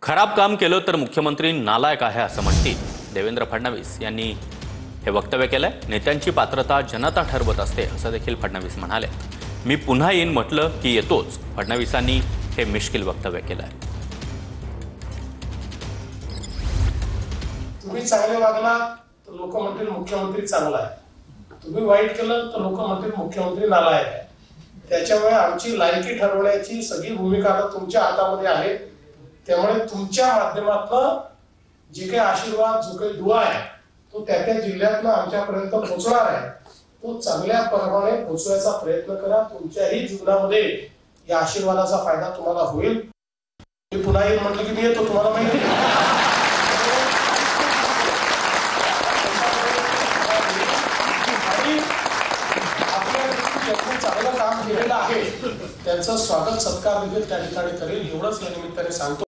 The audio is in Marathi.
खराब काम केलं तर मुख्यमंत्री नालायक आहे असं म्हणतील देवेंद्र फडणवीस यांनी हे वक्तव्य केलंय। नेत्यांची पात्रता जनता ठरवत असते असं देखील फडणवीस म्हणाले। मी पुन्हा येईन म्हटलं की येतोच, फडणवीसांनी हे मिश्किल वक्तव्य केलंय। तुम्ही चांगले वागला तर लोक म्हणतील मुख्यमंत्री चांगला आहे, तुम्ही वाईट केलं तर लोक म्हणतील मुख्यमंत्री नालायक आहे। त्याच्यामुळे आमची लायकी ठरवण्याची सगळी भूमिका आता तुमच्या हातामध्ये आहे। त्यामुळे तुमच्या माध्यमातून जे काही आशीर्वाद, जो काही दुआ आहे तो त्या जिल्ह्यातून आमच्यापर्यंत पोहोचणार आहे, तो चांगल्या प्रमाणे पोहोचवायचा प्रयत्न करा। तुमच्याही जीवनामध्ये या आशीर्वादाचा फायदा तुम्हाला होईल। मी पुन्हा येईल म्हटलं की मी येतो, तुम्हाला माहिती आहे। चांगलं काम केलेलं आहे त्यांचं स्वागत सत्कार देखील त्या ठिकाणी करेल, एवढंच या निमित्ताने सांगतो।